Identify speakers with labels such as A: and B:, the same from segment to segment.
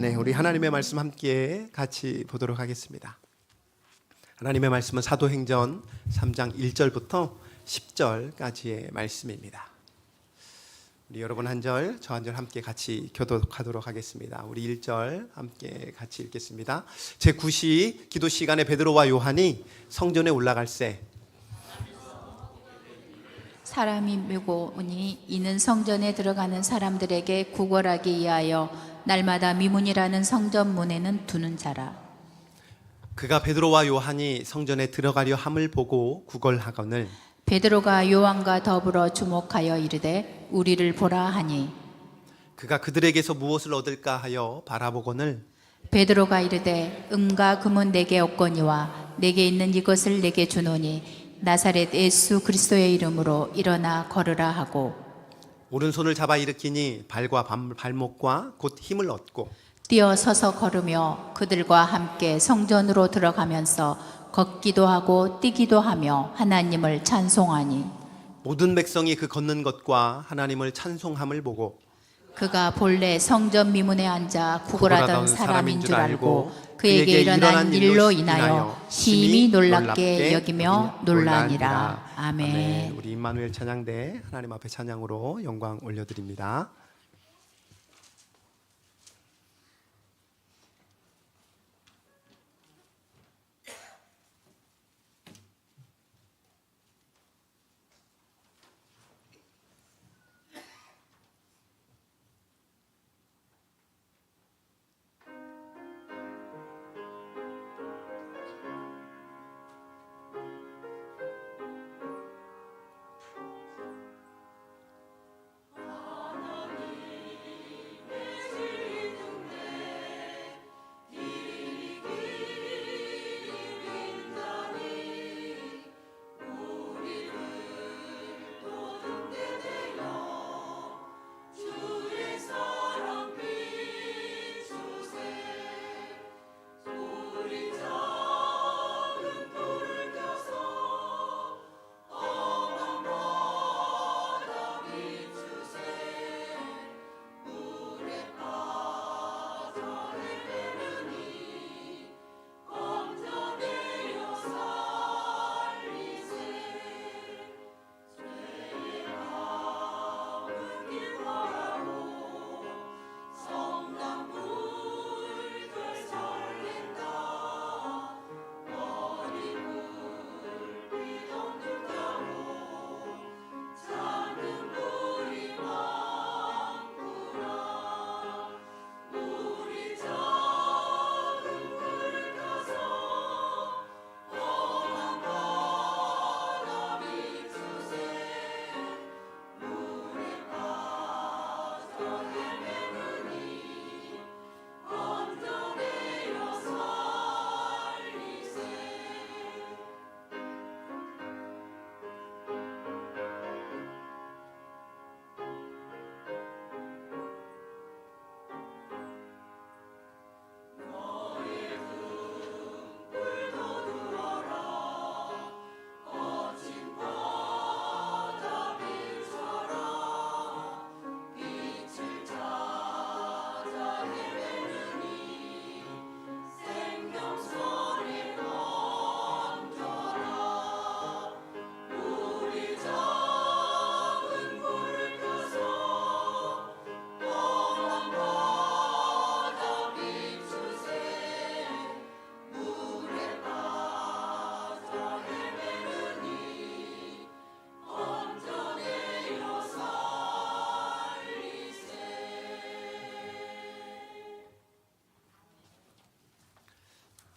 A: 네, 우리 하나님의 말씀 함께 같이 보도록 하겠습니다. 하나님의 말씀은 사도행전 3장 1절부터 10절까지의 말씀입니다. 우리 여러분 한 절, 저 한 절 함께 같이 교독하도록 하겠습니다. 우리 1절 함께 같이 읽겠습니다. 제9시 기도 시간에 베드로와 요한이 성전에 올라갈새
B: 사람이 메고 오니 이는 성전에 들어가는 사람들에게 구걸하기 위하여 날마다 미문이라는 성전 문에는 두는 자라.
A: 그가 베드로와 요한이 성전에 들어가려 함을 보고 구걸하거늘
B: 베드로가 요한과 더불어 주목하여 이르되 우리를 보라 하니
A: 그가 그들에게서 무엇을 얻을까 하여 바라보거늘
B: 베드로가 이르되 은과 금은 내게 없거니와 내게 있는 이것을 내게 주노니 나사렛 예수 그리스도의 이름으로 일어나 걸으라 하고
A: 오른손을 잡아 일으키니 발과 발목과 곧 힘을 얻고
B: 뛰어 서서 걸으며 그들과 함께 성전으로 들어가면서 걷기도 하고 뛰기도 하며 하나님을 찬송하니
A: 모든 백성이 그 걷는 것과 하나님을 찬송함을 보고
B: 그가 본래 성전 미문에 앉아 구걸하던 사람인 줄 알고 그에게 일어난 일로 인하여 심히 놀랍게 여기며 놀라니라. 아멘.
A: 우리 임마누엘 찬양대 하나님 앞에 찬양으로 영광 올려드립니다.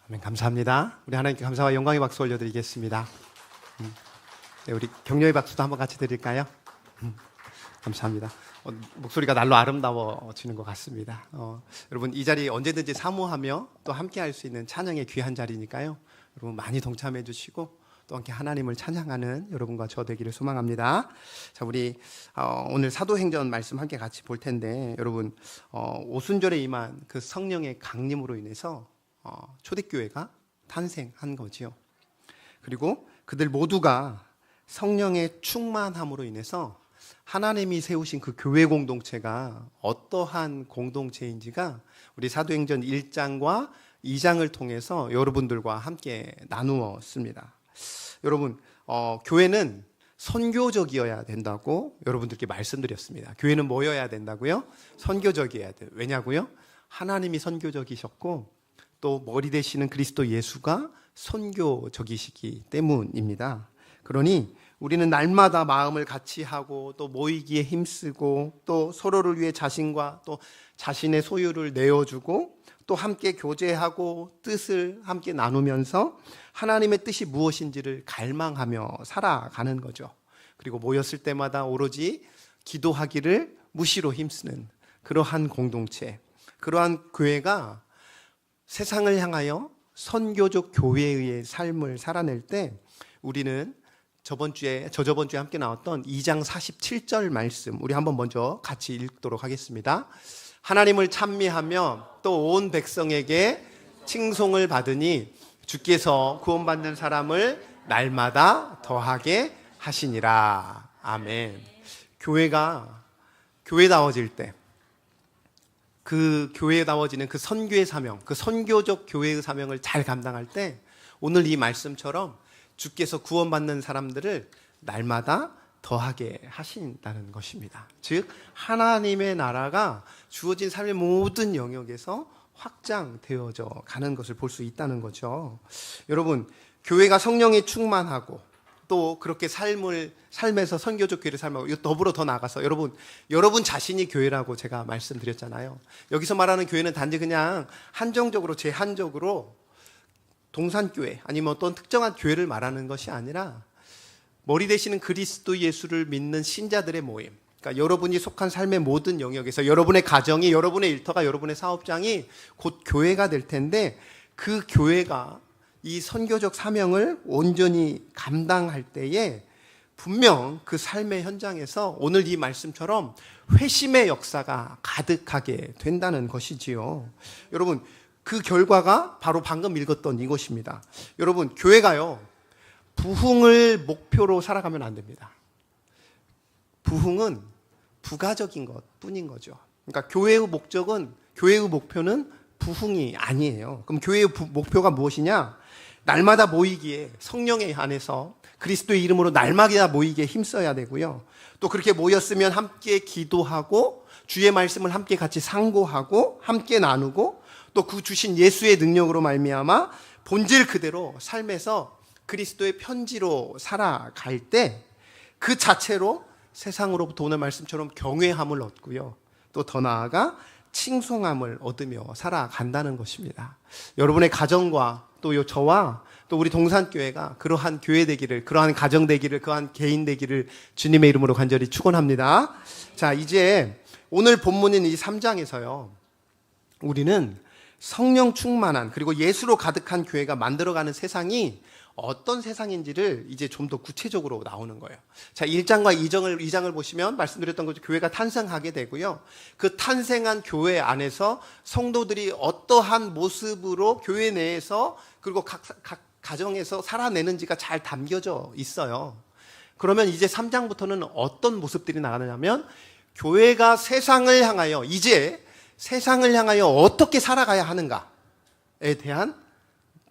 A: 아멘. 감사합니다. 우리 하나님께 감사와 영광의 박수 올려드리겠습니다. 네, 우리 격려의 박수도 한번 같이 드릴까요? 감사합니다. 목소리가 날로 아름다워지는 것 같습니다. 여러분 이 자리 언제든지 사모하며 또 함께 할 수 있는 찬양의 귀한 자리니까요. 여러분 많이 동참해 주시고 또 함께 하나님을 찬양하는 여러분과 저 되기를 소망합니다. 자, 우리 오늘 사도행전 말씀 함께 같이 볼 텐데 여러분 오순절에 임한 그 성령의 강림으로 인해서 초대교회가 탄생한 거지요. 그리고 그들 모두가 성령의 충만함으로 인해서 하나님이 세우신 그 교회 공동체가 어떠한 공동체인지가 우리 사도행전 1장과 2장을 통해서 여러분들과 함께 나누었습니다. 여러분, 교회는 선교적이어야 된다고 여러분들께 말씀드렸습니다. 교회는 뭐여야 된다고요? 선교적이어야 돼요. 왜냐고요? 하나님이 선교적이셨고 또 머리 되시는 그리스도 예수가 선교적이시기 때문입니다. 그러니 우리는 날마다 마음을 같이 하고 또 모이기에 힘쓰고 또 서로를 위해 자신과 또 자신의 소유를 내어주고 또 함께 교제하고 뜻을 함께 나누면서 하나님의 뜻이 무엇인지를 갈망하며 살아가는 거죠. 그리고 모였을 때마다 오로지 기도하기를 무시로 힘쓰는 그러한 공동체, 그러한 교회가 세상을 향하여 선교적 교회의 삶을 살아낼 때 우리는 저저번 주에 함께 나왔던 2장 47절 말씀 우리 한번 먼저 같이 읽도록 하겠습니다. 하나님을 찬미하며 또 온 백성에게 칭송을 받으니 주께서 구원받는 사람을 날마다 더하게 하시니라. 아멘. 교회가 교회다워질 때 그 교회다워지는 그 선교의 사명, 그 선교적 교회의 사명을 잘 감당할 때 오늘 이 말씀처럼 주께서 구원받는 사람들을 날마다 더하게 하신다는 것입니다. 즉 하나님의 나라가 주어진 삶의 모든 영역에서 확장되어져 가는 것을 볼 수 있다는 거죠. 여러분, 교회가 성령에 충만하고 또 그렇게 삶에서 선교적 교회를 삶하고 더불어 더 나아가서 여러분 자신이 교회라고 제가 말씀드렸잖아요. 여기서 말하는 교회는 단지 그냥 한정적으로 제한적으로 동산교회 아니면 어떤 특정한 교회를 말하는 것이 아니라 머리 되시는 그리스도 예수를 믿는 신자들의 모임, 그러니까 여러분이 속한 삶의 모든 영역에서 여러분의 가정이, 여러분의 일터가, 여러분의 사업장이 곧 교회가 될 텐데 그 교회가 이 선교적 사명을 온전히 감당할 때에 분명 그 삶의 현장에서 오늘 이 말씀처럼 회심의 역사가 가득하게 된다는 것이지요. 여러분, 그 결과가 바로 방금 읽었던 이것입니다. 여러분, 교회가요, 부흥을 목표로 살아가면 안 됩니다. 부흥은 부가적인 것 뿐인 거죠. 그러니까 교회의 목표는 부흥이 아니에요. 그럼 교회의 목표가 무엇이냐? 날마다 모이기에 성령의 안에서 그리스도의 이름으로 날마다 모이기에 힘써야 되고요. 또 그렇게 모였으면 함께 기도하고 주의 말씀을 함께 같이 상고하고 함께 나누고 또 그 주신 예수의 능력으로 말미암아 본질 그대로 삶에서 그리스도의 편지로 살아갈 때 그 자체로 세상으로부터 오는 말씀처럼 경외함을 얻고요. 또 더 나아가 칭송함을 얻으며 살아간다는 것입니다. 여러분의 가정과 또 저와 또 우리 동산교회가 그러한 교회 되기를, 그러한 가정 되기를, 그러한 개인 되기를 주님의 이름으로 간절히 축원합니다. 자, 이제 오늘 본문인 이 3장에서요. 우리는 성령 충만한 그리고 예수로 가득한 교회가 만들어가는 세상이 어떤 세상인지를 이제 좀 더 구체적으로 나오는 거예요. 자, 1장과 2장을 보시면 말씀드렸던 것처럼 교회가 탄생하게 되고요. 그 탄생한 교회 안에서 성도들이 어떠한 모습으로 교회 내에서 그리고 각 가정에서 살아내는지가 잘 담겨져 있어요. 그러면 이제 3장부터는 어떤 모습들이 나가느냐면 교회가 세상을 향하여 어떻게 살아가야 하는가에 대한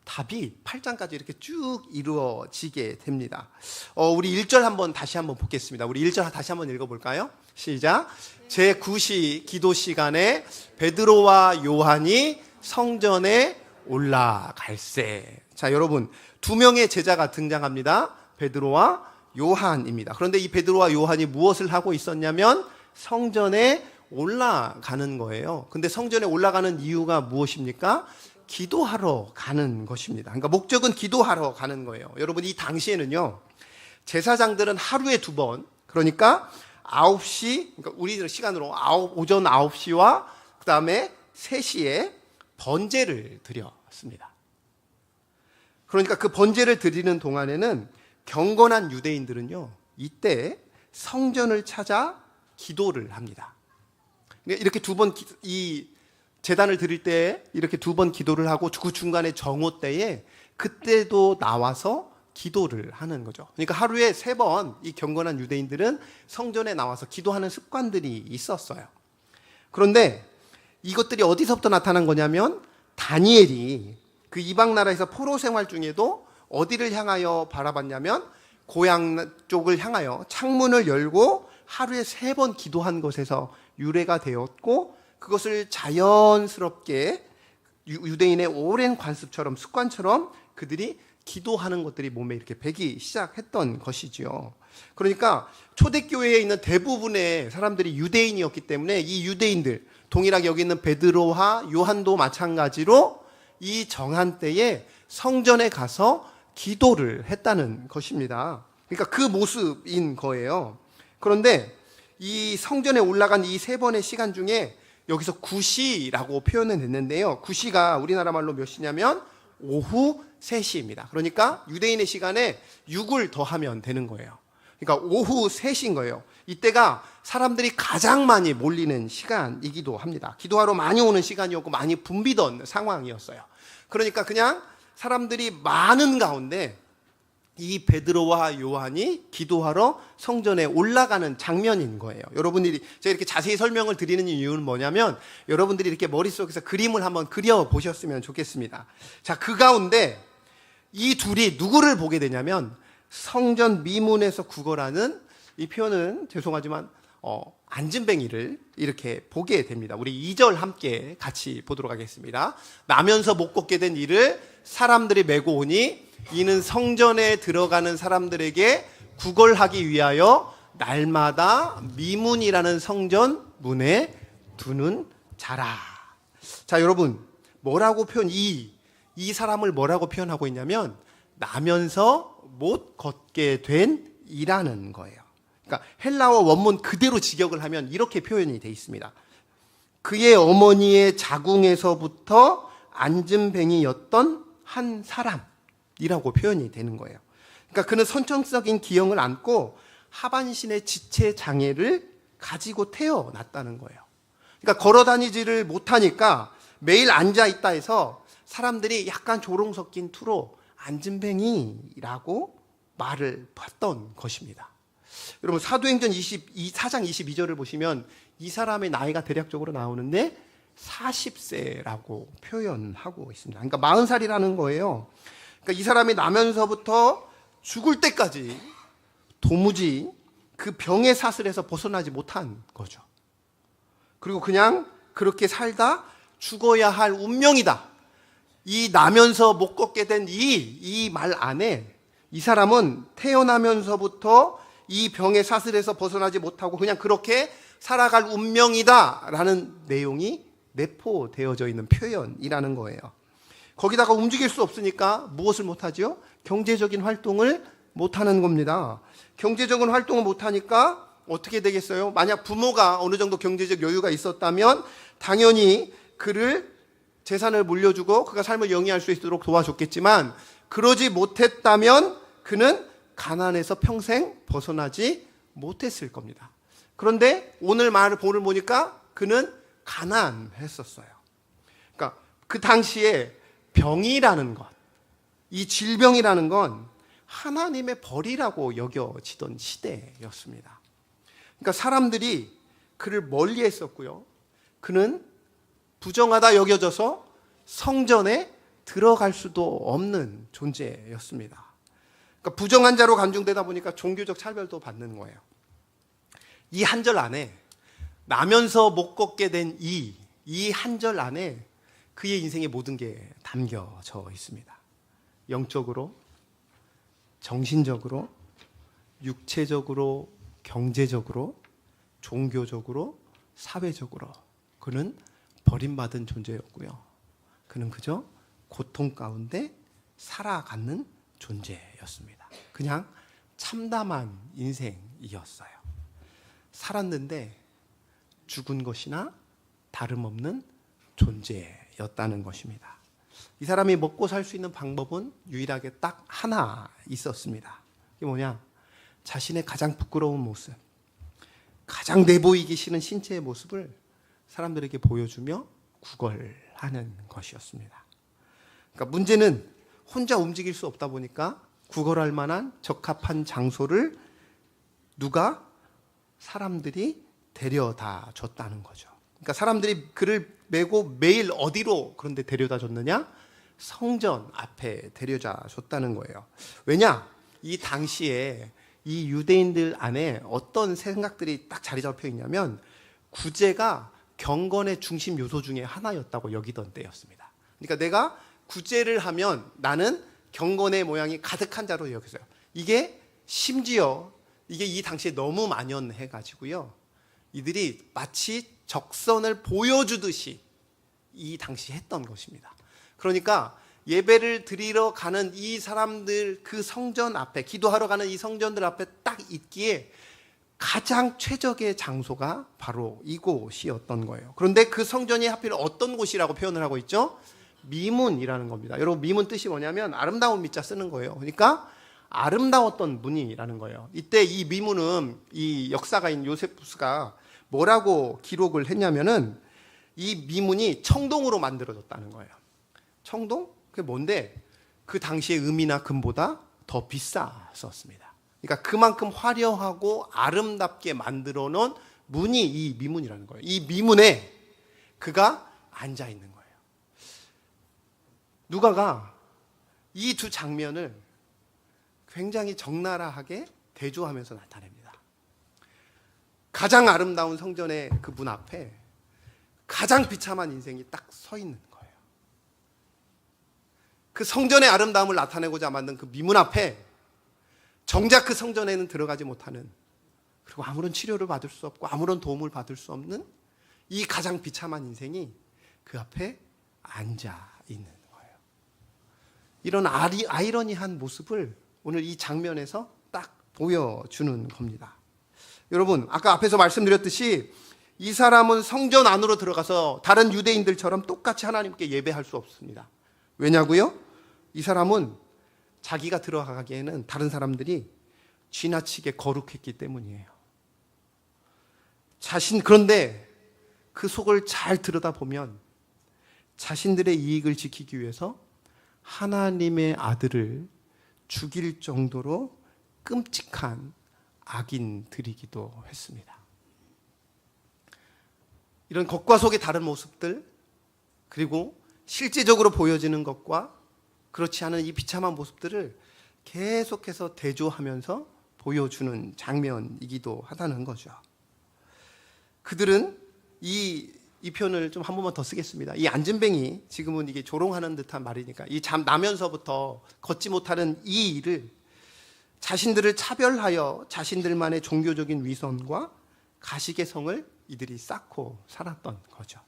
A: 답이 8장까지 이렇게 쭉 이루어지게 됩니다. 우리 1절 다시 한번 보겠습니다. 우리 1절 다시 한번 읽어볼까요? 시작. 제9시 기도 시간에 베드로와 요한이 성전에 올라갈세. 자, 여러분, 두 명의 제자가 등장합니다. 베드로와 요한입니다. 그런데 이 베드로와 요한이 무엇을 하고 있었냐면 성전에 올라가는 거예요. 근데 성전에 올라가는 이유가 무엇입니까? 기도하러 가는 것입니다. 그러니까 목적은 기도하러 가는 거예요. 여러분, 이 당시에는요, 제사장들은 하루에 2번, 그러니까 9시, 그러니까 우리들 시간으로 오전 9시와 그 다음에 3시에 번제를 드렸습니다. 그러니까 그 번제를 드리는 동안에는 경건한 유대인들은요, 이때 성전을 찾아 기도를 합니다. 이렇게 2번 이 제단을 드릴 때 이렇게 2번 기도를 하고 그 중간에 정오 때에 그때도 나와서 기도를 하는 거죠. 그러니까 하루에 3번 이 경건한 유대인들은 성전에 나와서 기도하는 습관들이 있었어요. 그런데 이것들이 어디서부터 나타난 거냐면 다니엘이 그 이방 나라에서 포로 생활 중에도 어디를 향하여 바라봤냐면 고향 쪽을 향하여 창문을 열고 하루에 3번 기도한 것에서 유래가 되었고, 그것을 자연스럽게 유대인의 오랜 관습처럼 습관처럼 그들이 기도하는 것들이 몸에 이렇게 배기 시작했던 것이지요. 그러니까 초대교회에 있는 대부분의 사람들이 유대인이었기 때문에 이 유대인들, 동일하게 여기 있는 베드로와 요한도 마찬가지로 이 정한 때에 성전에 가서 기도를 했다는 것입니다. 그러니까 그 모습인 거예요. 그런데 이 성전에 올라간 이 3번의 시간 중에 여기서 9시라고 표현을 했는데요. 9시가 우리나라 말로 몇 시냐면 오후 3시입니다. 그러니까 유대인의 시간에 6을 더하면 되는 거예요. 그러니까 오후 3시인 거예요. 이때가 사람들이 가장 많이 몰리는 시간이기도 합니다. 기도하러 많이 오는 시간이었고 많이 붐비던 상황이었어요. 그러니까 그냥 사람들이 많은 가운데 이 베드로와 요한이 기도하러 성전에 올라가는 장면인 거예요. 여러분들이 제가 이렇게 자세히 설명을 드리는 이유는 뭐냐면 여러분들이 이렇게 머릿속에서 그림을 한번 그려 보셨으면 좋겠습니다. 자, 그 가운데 이 둘이 누구를 보게 되냐면 성전 미문에서 구걸하는, 이 표현은 죄송하지만 안진뱅이를 이렇게 보게 됩니다. 우리 2절 함께 같이 보도록 하겠습니다. 나면서 못 걷게 된 이를 사람들이 메고 오니 이는 성전에 들어가는 사람들에게 구걸하기 위하여 날마다 미문이라는 성전 문에 두는 자라. 자, 여러분, 뭐라고 이 사람을 뭐라고 표현하고 있냐면 나면서 못 걷게 된 이라는 거예요. 그러니까 헬라어 원문 그대로 직역을 하면 이렇게 표현이 되어 있습니다. 그의 어머니의 자궁에서부터 안진뱅이였던 한 사람이라고 표현이 되는 거예요. 그러니까 그는 선천적인 기형을 안고 하반신의 지체 장애를 가지고 태어났다는 거예요. 그러니까 걸어 다니지를 못하니까 매일 앉아 있다 해서 사람들이 약간 조롱 섞인 투로 안진뱅이라고 말을 봤던 것입니다. 여러분, 사도행전 4장 22절을 보시면 이 사람의 나이가 대략적으로 나오는데 40세라고 표현하고 있습니다. 그러니까 40살이라는 거예요. 그러니까 이 사람이 나면서부터 죽을 때까지 도무지 그 병의 사슬에서 벗어나지 못한 거죠. 그리고 그냥 그렇게 살다 죽어야 할 운명이다. 이 나면서 못 걷게 된 이 말 안에 이 사람은 태어나면서부터 이 병의 사슬에서 벗어나지 못하고 그냥 그렇게 살아갈 운명이다라는 내용이 내포되어져 있는 표현이라는 거예요. 거기다가 움직일 수 없으니까 무엇을 못하죠? 경제적인 활동을 못하는 겁니다. 경제적인 활동을 못하니까 어떻게 되겠어요? 만약 부모가 어느 정도 경제적 여유가 있었다면 당연히 그를 재산을 물려주고 그가 삶을 영위할 수 있도록 도와줬겠지만, 그러지 못했다면 그는 가난에서 평생 벗어나지 못했을 겁니다. 그런데 오늘 본을 보니까 그는 가난했었어요. 그러니까 그 당시에 병이라는 것, 이 질병이라는 건 하나님의 벌이라고 여겨지던 시대였습니다. 그러니까 사람들이 그를 멀리 했었고요. 그는 부정하다 여겨져서 성전에 들어갈 수도 없는 존재였습니다. 그러니까 부정한 자로 간주되다 보니까 종교적 차별도 받는 거예요. 이 한 절 안에 나면서 못 걷게 된 이 한 절 안에 그의 인생의 모든 게 담겨져 있습니다. 영적으로, 정신적으로, 육체적으로, 경제적으로, 종교적으로, 사회적으로 그는 버림받은 존재였고요. 그는 그저 고통 가운데 살아가는 존재였습니다. 그냥 참담한 인생이었어요. 살았는데 죽은 것이나 다름없는 존재였다는 것입니다. 이 사람이 먹고 살 수 있는 방법은 유일하게 딱 하나 있었습니다. 이게 뭐냐? 자신의 가장 부끄러운 모습, 가장 내보이기 싫은 신체의 모습을 사람들에게 보여주며 구걸하는 것이었습니다. 그러니까 문제는 혼자 움직일 수 없다 보니까 구걸할 만한 적합한 장소를 누가? 사람들이 데려다 줬다는 거죠. 그러니까 사람들이 그를 메고 매일 어디로 그런데 데려다 줬느냐? 성전 앞에 데려다 줬다는 거예요. 왜냐? 이 당시에 이 유대인들 안에 어떤 생각들이 딱 자리 잡혀 있냐면 구제가 경건의 중심 요소 중에 하나였다고 여기던 때였습니다. 그러니까 내가 구제를 하면 나는 경건의 모양이 가득한 자로 여겼어요. 이게 심지어 이게 이 당시에 너무 만연해 가지고요. 이들이 마치 적선을 보여주듯이 이 당시 했던 것입니다. 그러니까 예배를 드리러 가는 이 사람들 그 성전 앞에 기도하러 가는 이 성전들 앞에 딱 있기에 가장 최적의 장소가 바로 이곳이었던 거예요. 그런데 그 성전이 하필 어떤 곳이라고 표현을 하고 있죠? 미문이라는 겁니다. 여러분 미문 뜻이 뭐냐면 아름다운 미자 쓰는 거예요. 그러니까 아름다웠던 문이라는 거예요. 이때 이 미문은 이 역사가인 요세푸스가 뭐라고 기록을 했냐면은 이 미문이 청동으로 만들어졌다는 거예요. 청동? 그게 뭔데? 그 당시의 금이나 금보다 더 비쌌었습니다. 그러니까 그만큼 화려하고 아름답게 만들어 놓은 문이 이 미문이라는 거예요. 이 미문에 그가 앉아 있는 거예요. 누가가 이 두 장면을 굉장히 적나라하게 대조하면서 나타냅니다. 가장 아름다운 성전의 그 문 앞에 가장 비참한 인생이 딱 서 있는 거예요. 그 성전의 아름다움을 나타내고자 만든 그 미문 앞에 정작 그 성전에는 들어가지 못하는, 그리고 아무런 치료를 받을 수 없고 아무런 도움을 받을 수 없는 이 가장 비참한 인생이 그 앞에 앉아 있는 거예요. 이런 아이러니한 모습을 오늘 이 장면에서 딱 보여주는 겁니다. 여러분, 아까 앞에서 말씀드렸듯이 이 사람은 성전 안으로 들어가서 다른 유대인들처럼 똑같이 하나님께 예배할 수 없습니다. 왜냐고요? 이 사람은 자기가 들어가기에는 다른 사람들이 지나치게 거룩했기 때문이에요. 그런데 그 속을 잘 들여다보면 자신들의 이익을 지키기 위해서 하나님의 아들을 죽일 정도로 끔찍한 악인들이기도 했습니다. 이런 겉과 속의 다른 모습들, 그리고 실제적으로 보여지는 것과 그렇지 않은 이 비참한 모습들을 계속해서 대조하면서 보여주는 장면이기도 하다는 거죠. 그들은 이 표현을 좀 한 번만 더 쓰겠습니다. 이 앉은뱅이, 지금은 이게 조롱하는 듯한 말이니까 이 잠 나면서부터 걷지 못하는 이 일을 자신들을 차별하여 자신들만의 종교적인 위선과 가식의 성을 이들이 쌓고 살았던 거죠.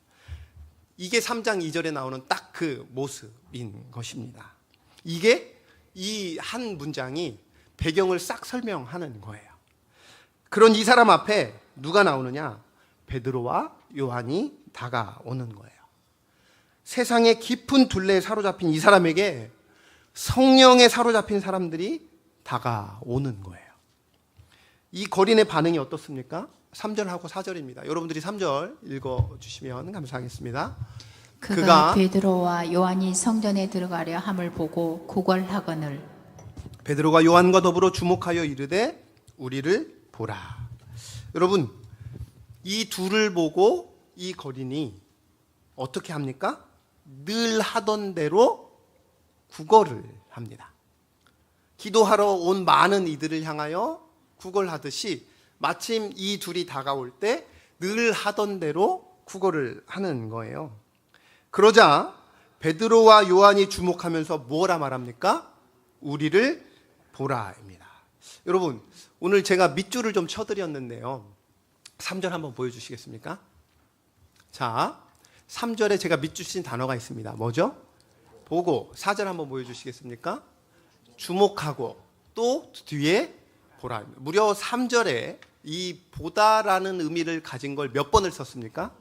A: 이게 3장 2절에 나오는 딱 그 모습인 것입니다. 이게 이 한 문장이 배경을 싹 설명하는 거예요. 그런 이 사람 앞에 누가 나오느냐? 베드로와 요한이 다가오는 거예요. 세상의 깊은 둘레에 사로잡힌 이 사람에게 성령에 사로잡힌 사람들이 다가오는 거예요. 이 거린의 반응이 어떻습니까? 3절하고 4절입니다. 여러분들이 3절 읽어주시면 감사하겠습니다.
B: 그가 베드로와 요한이 성전에 들어가려 함을 보고 구걸하거늘
A: 베드로가 요한과 더불어 주목하여 이르되 우리를 보라. 여러분, 이 둘을 보고 이 거린이 어떻게 합니까? 늘 하던 대로 구걸을 합니다. 기도하러 온 많은 이들을 향하여 구걸하듯이 마침 이 둘이 다가올 때 늘 하던 대로 구걸을 하는 거예요. 그러자 베드로와 요한이 주목하면서 뭐라 말합니까? 우리를 보라입니다. 여러분, 오늘 제가 밑줄을 좀 쳐드렸는데요. 3절 한번 보여주시겠습니까? 자, 3절에 제가 밑줄 친 단어가 있습니다. 뭐죠? 보고. 4절 한번 보여주시겠습니까? 주목하고. 또 뒤에 보라. 무려 3절에 이 보다라는 의미를 가진 걸 몇 번을 썼습니까?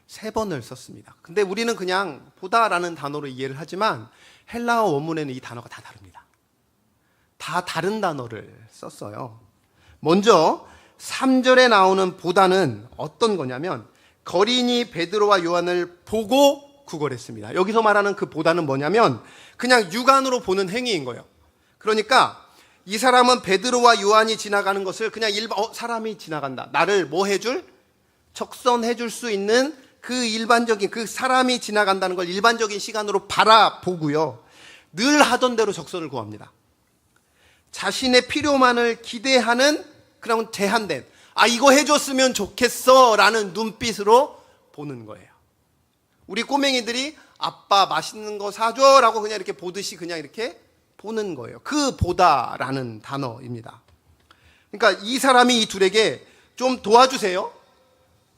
A: 3번을 썼습니다. 근데 우리는 그냥 보다라는 단어로 이해를 하지만 헬라어 원문에는 이 단어가 다 다릅니다. 다 다른 단어를 썼어요. 먼저 3절에 나오는 보다는 어떤 거냐면 거린이 베드로와 요한을 보고 구걸했습니다. 여기서 말하는 그 보다는 뭐냐면 그냥 육안으로 보는 행위인 거예요. 그러니까 이 사람은 베드로와 요한이 지나가는 것을 그냥 사람이 지나간다. 나를 뭐 해줄? 적선해줄 수 있는 그 일반적인 그 사람이 지나간다는 걸 일반적인 시간으로 바라보고요. 늘 하던 대로 적선을 구합니다. 자신의 필요만을 기대하는 그런 제한된 이거 해줬으면 좋겠어 라는 눈빛으로 보는 거예요. 우리 꼬맹이들이 아빠 맛있는 거 사줘 라고 그냥 이렇게 보듯이 그냥 이렇게 보는 거예요. 그 보다라는 단어입니다. 그러니까 이 사람이 이 둘에게 좀 도와주세요.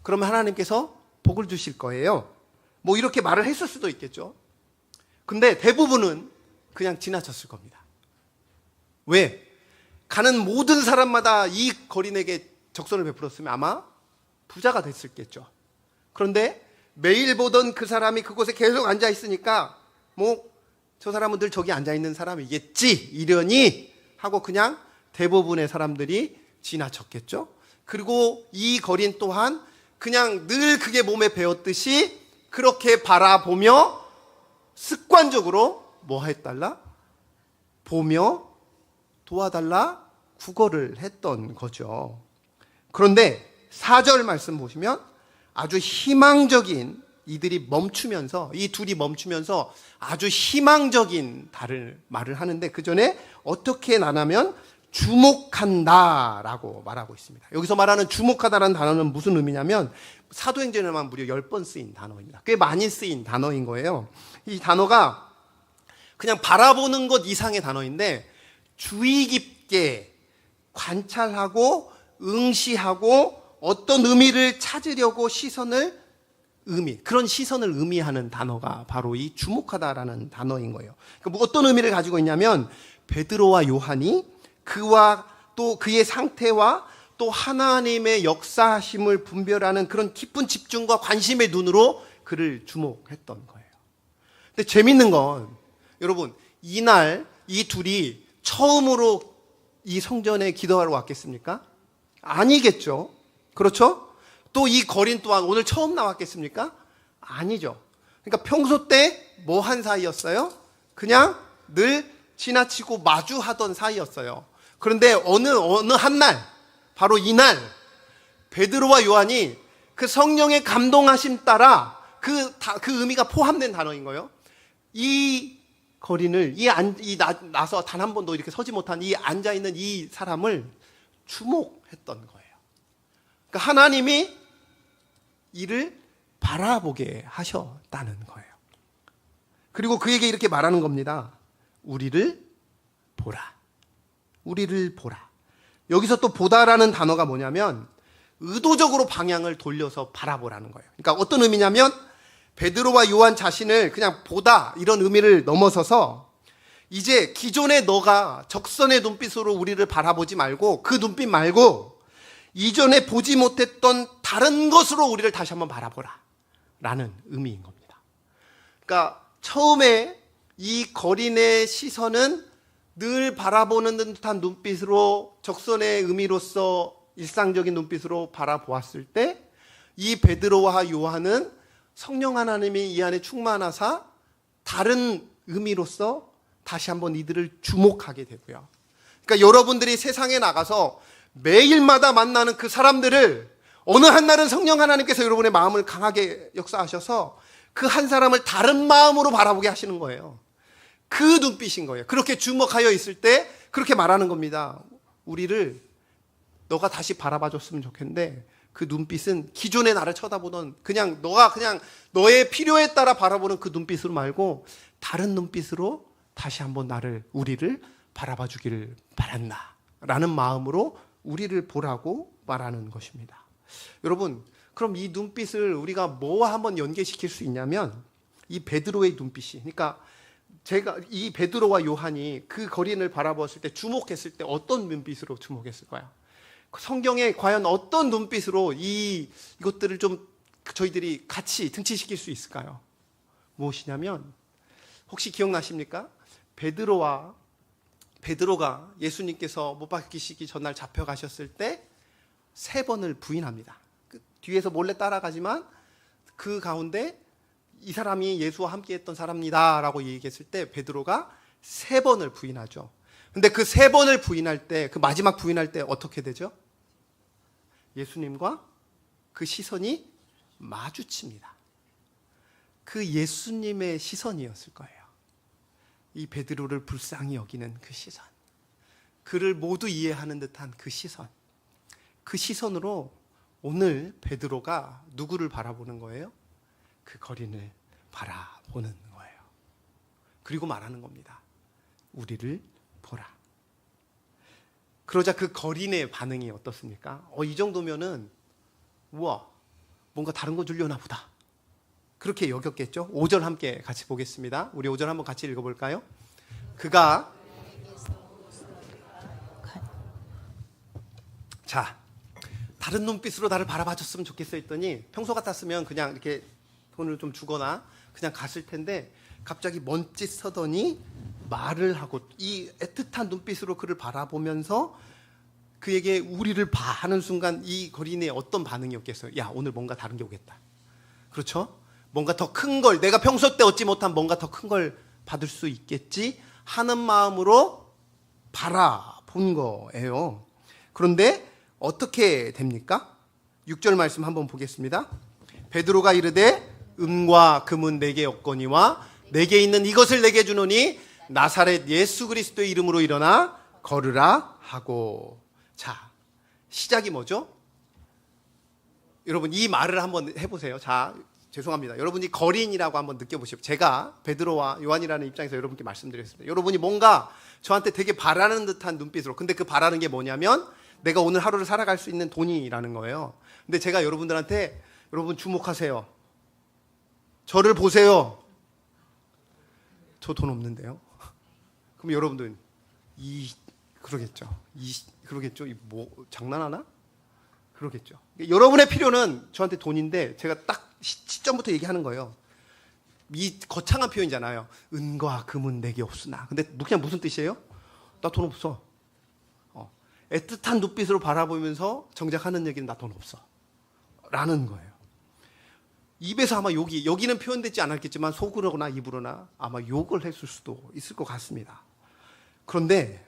A: 그러면 하나님께서 복을 주실 거예요. 뭐 이렇게 말을 했을 수도 있겠죠. 근데 대부분은 그냥 지나쳤을 겁니다. 왜? 가는 모든 사람마다 이 거린에게 적선을 베풀었으면 아마 부자가 됐을겠죠. 그런데 매일 보던 그 사람이 그곳에 계속 앉아 있으니까 뭐 저 사람은 늘 저기 앉아 있는 사람이겠지 이러니 하고 그냥 대부분의 사람들이 지나쳤겠죠. 그리고 이 거린 또한 그냥 늘 그게 몸에 배었듯이 그렇게 바라보며 습관적으로 뭐 해달라? 보며 도와달라 구걸을 했던 거죠. 그런데 4절 말씀 보시면 아주 희망적인 이들이 멈추면서 이 둘이 멈추면서 아주 희망적인 말을 하는데 그 전에 어떻게 나누면 주목한다라고 말하고 있습니다. 여기서 말하는 주목하다라는 단어는 무슨 의미냐면 사도행전에만 무려 10번 쓰인 단어입니다. 꽤 많이 쓰인 단어인 거예요. 이 단어가 그냥 바라보는 것 이상의 단어인데 주의 깊게 관찰하고 응시하고 어떤 의미를 찾으려고 그런 시선을 의미하는 단어가 바로 이 주목하다라는 단어인 거예요. 그러니까 어떤 의미를 가지고 있냐면 베드로와 요한이 그와 또 그의 상태와 또 하나님의 역사심을 분별하는 그런 깊은 집중과 관심의 눈으로 그를 주목했던 거예요. 근데 재밌는 건 여러분 이날 이 둘이 처음으로 이 성전에 기도하러 왔겠습니까? 아니겠죠. 그렇죠? 또 이 거린 또한 오늘 처음 나왔겠습니까? 아니죠. 그러니까 평소 때 뭐 한 사이였어요? 그냥 늘 지나치고 마주하던 사이였어요. 그런데 어느 한 날, 바로 이날 베드로와 요한이 그 성령의 감동하심 따라 그 의미가 포함된 단어인 거예요. 이 거린을 나서 단 한 번도 이렇게 서지 못한 이 앉아 있는 이 사람을 주목했던 거예요. 그러니까 하나님이 이를 바라보게 하셨다는 거예요. 그리고 그에게 이렇게 말하는 겁니다. 우리를 보라. 우리를 보라. 여기서 또 보다라는 단어가 뭐냐면 의도적으로 방향을 돌려서 바라보라는 거예요. 그러니까 어떤 의미냐면 베드로와 요한 자신을 그냥 보다 이런 의미를 넘어서서 이제 기존에 너가 적선의 눈빛으로 우리를 바라보지 말고 그 눈빛 말고 이전에 보지 못했던 다른 것으로 우리를 다시 한번 바라보라 라는 의미인 겁니다. 그러니까 처음에 이 거린의 시선은 늘 바라보는 듯한 눈빛으로 적선의 의미로서 일상적인 눈빛으로 바라보았을 때 이 베드로와 요한은 성령 하나님이 이 안에 충만하사 다른 의미로서 다시 한번 이들을 주목하게 되고요. 그러니까 여러분들이 세상에 나가서 매일마다 만나는 그 사람들을 어느 한 날은 성령 하나님께서 여러분의 마음을 강하게 역사하셔서 그 한 사람을 다른 마음으로 바라보게 하시는 거예요. 그 눈빛인 거예요. 그렇게 주목하여 있을 때 그렇게 말하는 겁니다. 우리를 너가 다시 바라봐 줬으면 좋겠는데 그 눈빛은 기존의 나를 쳐다보던 너가 그냥 너의 필요에 따라 바라보는 그 눈빛으로 말고 다른 눈빛으로 다시 한번 우리를 바라봐 주기를 바란다 라는 마음으로 우리를 보라고 말하는 것입니다. 여러분, 그럼 이 눈빛을 우리가 뭐와 한번 연계시킬 수 있냐면 이 베드로의 눈빛이, 그러니까 이 베드로와 요한이 그 거린을 바라보았을 때 주목했을 때 어떤 눈빛으로 주목했을까요? 성경에 과연 어떤 눈빛으로 이것들을 좀 저희들이 같이 등치시킬 수 있을까요? 무엇이냐면 혹시 기억나십니까? 베드로가 예수님께서 못 박히시기 전날 잡혀가셨을 때 3번을 부인합니다. 뒤에서 몰래 따라가지만 그 가운데 이 사람이 예수와 함께 했던 사람이다 라고 얘기했을 때 베드로가 3번을 부인하죠. 근데 그 세 번을 부인할 때, 그 마지막 부인할 때 어떻게 되죠? 예수님과 그 시선이 마주칩니다. 그 예수님의 시선이었을 거예요. 이 베드로를 불쌍히 여기는 그 시선, 그를 모두 이해하는 듯한 그 시선, 그 시선으로 오늘 베드로가 누구를 바라보는 거예요? 그 거린을 바라보는 거예요. 그리고 말하는 겁니다. 우리를 보라. 그러자 그 거린의 반응이 어떻습니까? 이 정도면은 우와, 뭔가 다른 거 주려나 보다. 그렇게 여겼겠죠? 5절 함께 같이 보겠습니다. 우리 5절 한번 같이 읽어볼까요? 그가 자, 다른 눈빛으로 나를 바라봐줬으면 좋겠어 했더니 평소 같았으면 그냥 이렇게 돈을 좀 주거나 그냥 갔을 텐데 갑자기 먼짓 서더니 말을 하고 이 애틋한 눈빛으로 그를 바라보면서 그에게 우리를 봐 하는 순간 이 거린의 어떤 반응이었겠어요? 야, 오늘 뭔가 다른 게 오겠다. 그렇죠? 뭔가 더 큰 걸, 내가 평소 때 얻지 못한 뭔가 더 큰 걸 받을 수 있겠지 하는 마음으로 바라본 거예요. 그런데 어떻게 됩니까? 6절 말씀 한번 보겠습니다. 베드로가 이르되 은과 금은 내게 없거니와 내게 있는 이것을 내게 주노니 나사렛 예수 그리스도의 이름으로 일어나 걸으라 하고. 자, 시작이 뭐죠? 여러분 이 말을 한번 해보세요. 자, 죄송합니다. 여러분이 거린이라고 한번 느껴보십시오. 제가 베드로와 요한이라는 입장에서 여러분께 말씀드렸습니다. 여러분이 뭔가 저한테 되게 바라는 듯한 눈빛으로, 근데 그 바라는 게 뭐냐면 내가 오늘 하루를 살아갈 수 있는 돈이라는 거예요. 근데 제가 여러분들한테 여러분 주목하세요. 저를 보세요. 저 돈 없는데요. 그럼 여러분들 그러겠죠. 그러겠죠. 뭐 장난하나? 그러겠죠. 여러분의 필요는 저한테 돈인데 제가 딱 시점부터 얘기하는 거예요. 이 거창한 표현이잖아요. 은과 금은 내게 없으나. 근데 그냥 무슨 뜻이에요? 나 돈 없어. 애틋한 눈빛으로 바라보면서 정작 하는 얘기는 나 돈 없어. 라는 거예요. 입에서 아마 여기는 표현되지 않았겠지만 속으로나 입으로나 아마 욕을 했을 수도 있을 것 같습니다. 그런데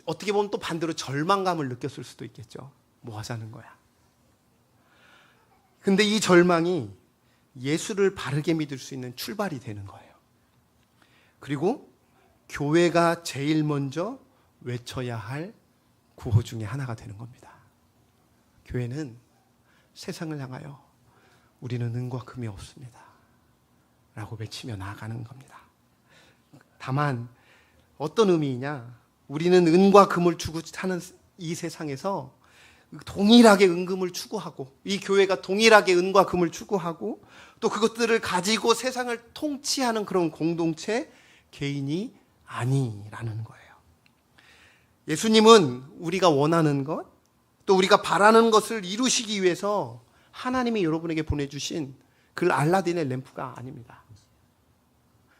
A: 어떻게 보면 또 반대로 절망감을 느꼈을 수도 있겠죠. 뭐 하자는 거야. 근데 이 절망이 예수를 바르게 믿을 수 있는 출발이 되는 거예요. 그리고 교회가 제일 먼저 외쳐야 할 구호 중에 하나가 되는 겁니다. 교회는 세상을 향하여 우리는 은과 금이 없습니다 라고 외치며 나아가는 겁니다. 다만 어떤 의미이냐, 우리는 은과 금을 추구 사는 이 세상에서 동일하게 은금을 추구하고, 이 교회가 동일하게 은과 금을 추구하고 또 그것들을 가지고 세상을 통치하는 그런 공동체, 개인이 아니라는 거예요. 예수님은 우리가 원하는 것, 또 우리가 바라는 것을 이루시기 위해서 하나님이 여러분에게 보내주신 그 알라딘의 램프가 아닙니다.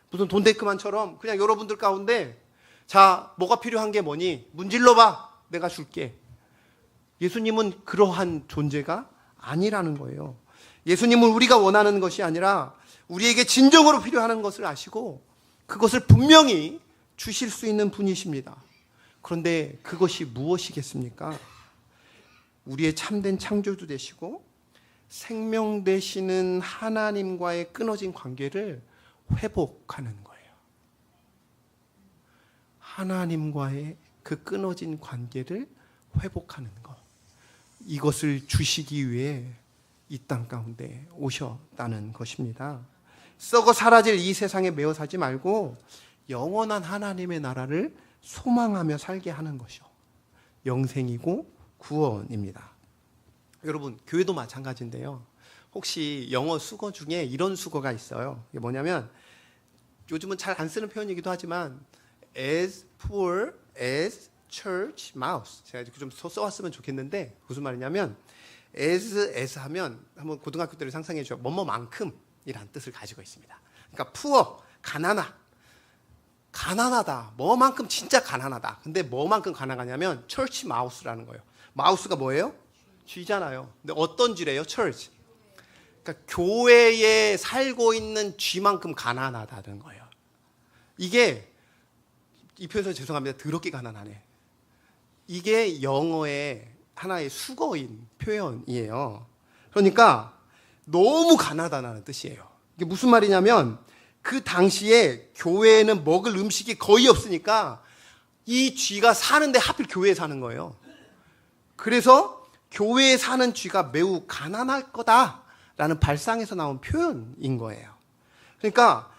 A: 무슨 돈데크만처럼 그냥 여러분들 가운데 자, 뭐가 필요한 게 뭐니? 문질러봐. 내가 줄게. 예수님은 그러한 존재가 아니라는 거예요. 예수님은 우리가 원하는 것이 아니라 우리에게 진정으로 필요한 것을 아시고 그것을 분명히 주실 수 있는 분이십니다. 그런데 그것이 무엇이겠습니까? 우리의 참된 창조주 되시고 생명 되시는 하나님과의 끊어진 관계를 회복하는 거예요. 하나님과의 그 끊어진 관계를 회복하는 것. 이것을 주시기 위해 이 땅 가운데 오셨다는 것입니다. 썩어 사라질 이 세상에 매여 살지 말고 영원한 하나님의 나라를 소망하며 살게 하는 것이요, 영생이고 구원입니다. 여러분, 교회도 마찬가지인데요. 혹시 영어 수거 중에 이런 수거가 있어요. 이게 뭐냐면 요즘은 잘 안 쓰는 표현이기도 하지만 as poor as church mouse. 제가 좀 써왔으면 좋겠는데 무슨 말이냐면 as 하면 한번 고등학교 때를 상상해 주세요. 뭐뭐만큼이란 뜻을 가지고 있습니다. 그러니까 poor, 가난하다. 뭐만큼 진짜 가난하다. 근데 뭐만큼 가난하냐면 church mouse라는 거예요. 마우스가 뭐예요? 쥐잖아요. 근데 어떤 쥐래요? church. 그러니까 교회에 살고 있는 쥐만큼 가난하다는 거예요. 이게 이 표현에서 죄송합니다. 더럽게 가난하네. 이게 영어의 하나의 수거인 표현이에요. 그러니까 너무 가난하다는 뜻이에요. 이게 무슨 말이냐면 그 당시에 교회에는 먹을 음식이 거의 없으니까 이 쥐가 사는데 하필 교회에 사는 거예요. 그래서 교회에 사는 쥐가 매우 가난할 거다라는 발상에서 나온 표현인 거예요. 그러니까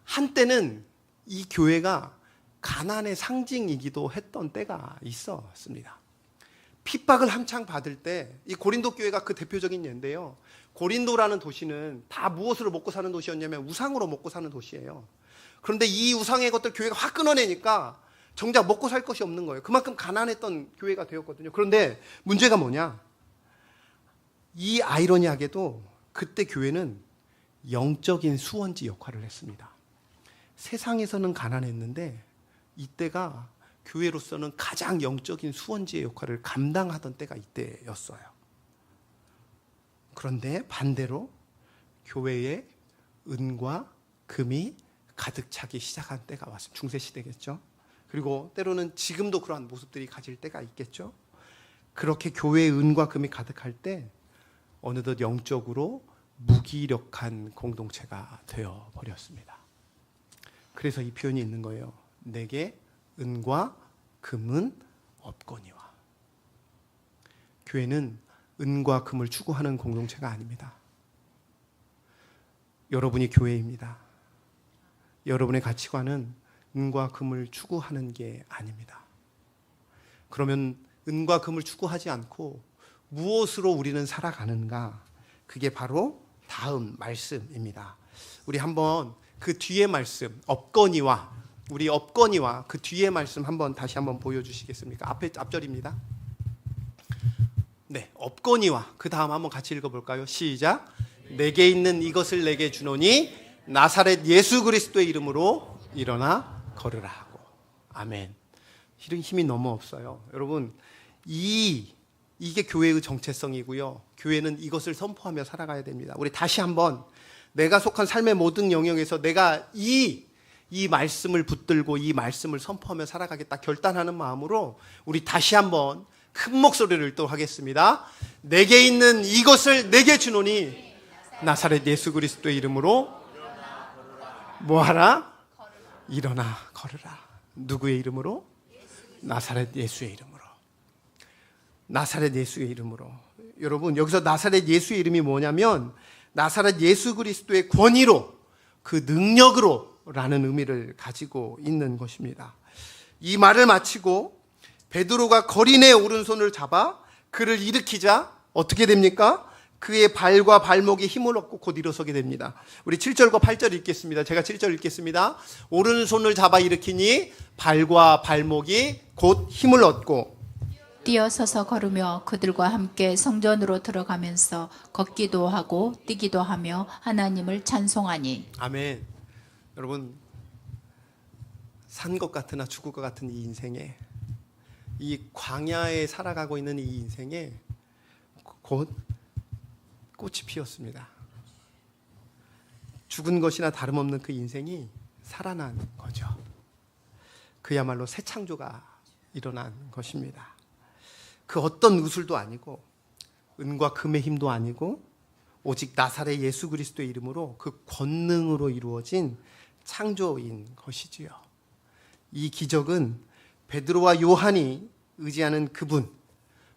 A: 한때는 이 교회가 가난의 상징이기도 했던 때가 있었습니다. 핍박을 한창 받을 때 이 고린도 교회가 그 대표적인 예인데요. 고린도라는 도시는 다 무엇으로 먹고 사는 도시였냐면 우상으로 먹고 사는 도시예요. 그런데 이 우상의 것들 교회가 확 끊어내니까 정작 먹고 살 것이 없는 거예요. 그만큼 가난했던 교회가 되었거든요. 그런데 문제가 뭐냐? 이 아이러니하게도 그때 교회는 영적인 수원지 역할을 했습니다. 세상에서는 가난했는데 이때가 교회로서는 가장 영적인 수원지의 역할을 감당하던 때가 이때였어요. 그런데 반대로 교회에 은과 금이 가득 차기 시작한 때가 왔습니다. 중세시대겠죠. 그리고 때로는 지금도 그러한 모습들이 가질 때가 있겠죠. 그렇게 교회에 은과 금이 가득할 때 어느덧 영적으로 무기력한 공동체가 되어버렸습니다. 그래서 이 표현이 있는 거예요. 내게 은과 금은 없거니와. 교회는 은과 금을 추구하는 공동체가 아닙니다. 여러분이 교회입니다. 여러분의 가치관은 은과 금을 추구하는 게 아닙니다. 그러면 은과 금을 추구하지 않고 무엇으로 우리는 살아가는가? 그게 바로 다음 말씀입니다. 우리 한번 그 뒤에 말씀, 없거니와, 우리 없거니와 그 뒤에 말씀 다시 한번 보여주시겠습니까? 앞절입니다. 네, 없거니와 그 다음 한번 같이 읽어볼까요? 시작. 내게 있는 이것을 내게 주노니 나사렛 예수 그리스도의 이름으로 일어나 걸으라 하고. 아멘. 힘이 너무 없어요. 여러분, 이게 교회의 정체성이고요. 교회는 이것을 선포하며 살아가야 됩니다. 우리 다시 한번 내가 속한 삶의 모든 영역에서 내가 이 말씀을 붙들고 이 말씀을 선포하며 살아가겠다 결단하는 마음으로 우리 다시 한번 큰 목소리를 또 하겠습니다. 내게 있는 이것을 내게 주노니 나사렛 예수 그리스도의 이름으로 뭐하라? 일어나 걸으라. 누구의 이름으로? 나사렛 예수의 이름으로. 나사렛 예수의 이름으로. 여러분, 여기서 나사렛 예수의 이름이 뭐냐면 나사렛 예수 그리스도의 권위로, 그 능력으로 라는 의미를 가지고 있는 것입니다. 이 말을 마치고 베드로가 거린의 오른손을 잡아 그를 일으키자 어떻게 됩니까? 그의 발과 발목에 힘을 얻고 곧 일어서게 됩니다. 우리 7절과 8절 읽겠습니다. 제가 7절 읽겠습니다. 오른손을 잡아 일으키니 발과 발목이 곧 힘을 얻고
B: 뛰어서서 걸으며 그들과 함께 성전으로 들어가면서 걷기도 하고 뛰기도 하며 하나님을 찬송하니.
A: 아멘. 여러분, 산 것 같으나 죽을 것 같은 이 인생에, 이 광야에 살아가고 있는 이 인생에 곧 꽃이 피었습니다. 죽은 것이나 다름없는 그 인생이 살아난 거죠. 그야말로 새 창조가 일어난 것입니다. 그 어떤 의술도 아니고 은과 금의 힘도 아니고 오직 나사렛 예수 그리스도의 이름으로 그 권능으로 이루어진 창조인 것이지요. 이 기적은 베드로와 요한이 의지하는 그분,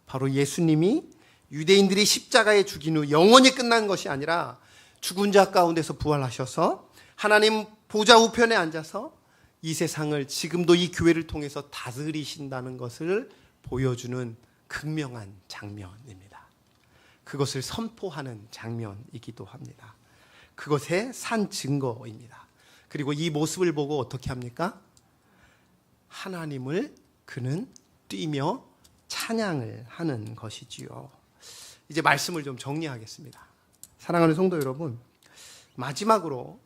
A: 바로 예수님이 유대인들이 십자가에 죽인 후 영원히 끝난 것이 아니라 죽은 자 가운데서 부활하셔서 하나님 보좌 우편에 앉아서 이 세상을 지금도 이 교회를 통해서 다스리신다는 것을 보여주는 극명한 장면입니다. 그것을 선포하는 장면이기도 합니다. 그것의 산 증거입니다. 그리고 이 모습을 보고 어떻게 합니까? 하나님을 그는 뛰며 찬양을 하는 것이지요. 이제 말씀을 좀 정리하겠습니다. 사랑하는 성도 여러분, 마지막으로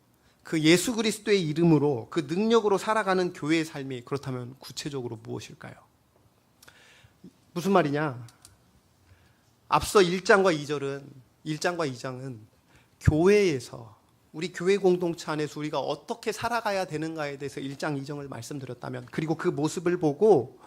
A: 그 예수 그리스도의 이름으로 그 능력으로 살아가는 교회의 삶이 그렇다면 구체적으로 무엇일까요? 무슨 말이냐? 앞서 1장과 2장은 교회에서 우리 교회 공동체 안에서 우리가 어떻게 살아가야 되는가에 대해서 1장 2장을 말씀드렸다면, 그리고 그 모습을 보고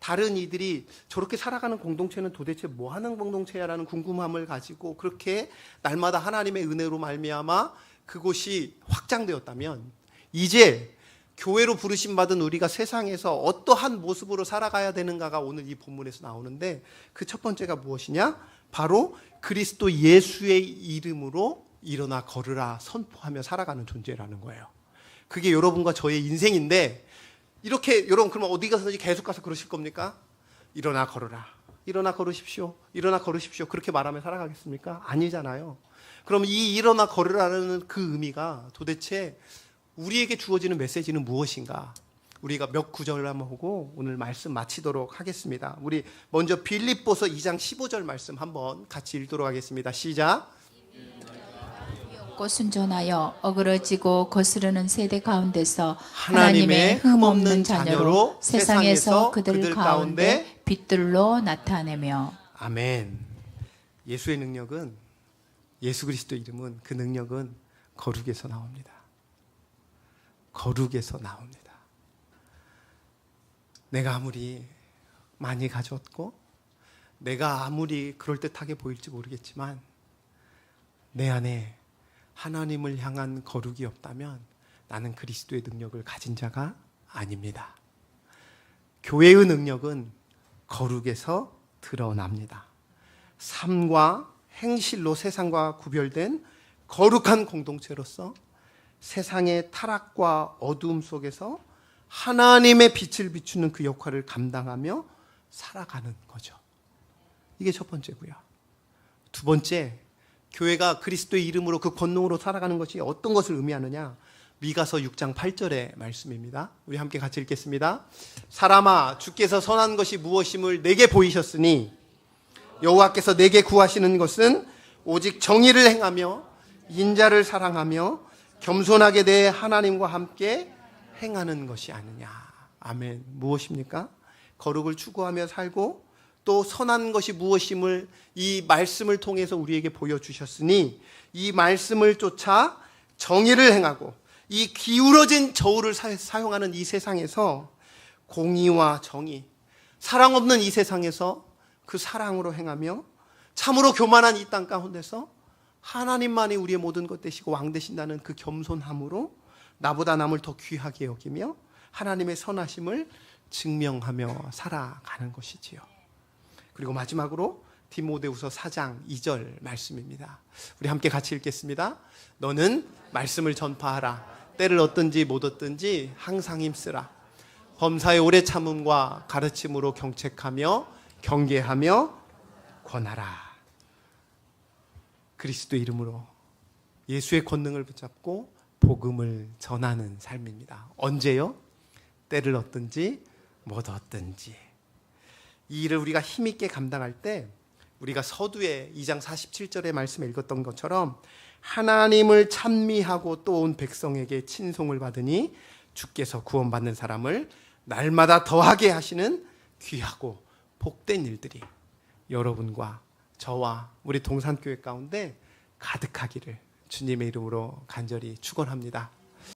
A: 다른 이들이 저렇게 살아가는 공동체는 도대체 뭐 하는 공동체야라는 궁금함을 가지고 그렇게 날마다 하나님의 은혜로 말미암아 그곳이 확장되었다면, 이제 교회로 부르심 받은 우리가 세상에서 어떠한 모습으로 살아가야 되는가가 오늘 이 본문에서 나오는데, 그 첫 번째가 무엇이냐? 바로 그리스도 예수의 이름으로 일어나 걸으라 선포하며 살아가는 존재라는 거예요. 그게 여러분과 저의 인생인데, 이렇게 여러분 그러면 어디 가서든지 계속 가서 그러실 겁니까? 일어나 걸으라, 일어나 걸으십시오, 일어나 걸으십시오, 그렇게 말하며 살아가겠습니까? 아니잖아요. 그럼 이 일어나 걸으라는 그 의미가 도대체 우리에게 주어지는 메시지는 무엇인가? 우리가 몇 구절을 한번 보고 오늘 말씀 마치도록 하겠습니다. 우리 먼저 빌립보서 2장 15절 말씀 한번 같이 읽도록 하겠습니다. 시작.
B: 순전하여 어그러지고 거스르는 세대 가운데서
A: 하나님의
B: 하나님의 흠없는 자녀로 세상에서 그들
A: 그들
B: 가운데
A: 가운데
B: 빛들로 나타내며.
A: 아멘. 예수의 능력은, 예수 그리스도 이름은, 그 능력은 거룩에서 나옵니다. 거룩에서 나옵니다. 내가 아무리 많이 가졌고 내가 아무리 그럴듯하게 보일지 모르겠지만 내 안에 하나님을 향한 거룩이 없다면 나는 그리스도의 능력을 가진 자가 아닙니다. 교회의 능력은 거룩에서 드러납니다. 삶과 행실로 세상과 구별된 거룩한 공동체로서 세상의 타락과 어두움 속에서 하나님의 빛을 비추는 그 역할을 감당하며 살아가는 거죠. 이게 첫 번째고요. 두 번째, 교회가 그리스도의 이름으로 그 권능으로 살아가는 것이 어떤 것을 의미하느냐? 미가서 6장 8절의 말씀입니다. 우리 함께 같이 읽겠습니다. 사람아, 주께서 선한 것이 무엇임을 내게 보이셨으니 여호와께서 내게 구하시는 것은 오직 정의를 행하며 인자를 사랑하며 겸손하게 내 하나님과 함께 행하는 것이 아니냐. 아멘. 무엇입니까? 거룩을 추구하며 살고 또 선한 것이 무엇임을 이 말씀을 통해서 우리에게 보여주셨으니 이 말씀을 쫓아 정의를 행하고 이 기울어진 저울을 사용하는 이 세상에서 공의와 정의, 사랑 없는 이 세상에서 그 사랑으로 행하며 참으로 교만한 이 땅 가운데서 하나님만이 우리의 모든 것 되시고 왕 되신다는 그 겸손함으로 나보다 남을 더 귀하게 여기며 하나님의 선하심을 증명하며 살아가는 것이지요. 그리고 마지막으로 디모데후서 4장 2절 말씀입니다. 우리 함께 같이 읽겠습니다. 너는 말씀을 전파하라. 때를 얻든지 못 얻든지 항상 힘쓰라. 범사의 오래 참음과 가르침으로 경책하며 경계하며 권하라. 그리스도 이름으로 예수의 권능을 붙잡고 복음을 전하는 삶입니다. 언제요? 때를 얻든지 못 얻든지. 이 일을 우리가 힘있게 감당할 때 우리가 서두에 2장 47절의 말씀에 읽었던 것처럼 하나님을 찬미하고 또 온 백성에게 친송을 받으니 주께서 구원받는 사람을 날마다 더하게 하시는 귀하고 복된 일들이 여러분과 저와 우리 동산교회 가운데 가득하기를 주님의 이름으로 간절히 축원합니다.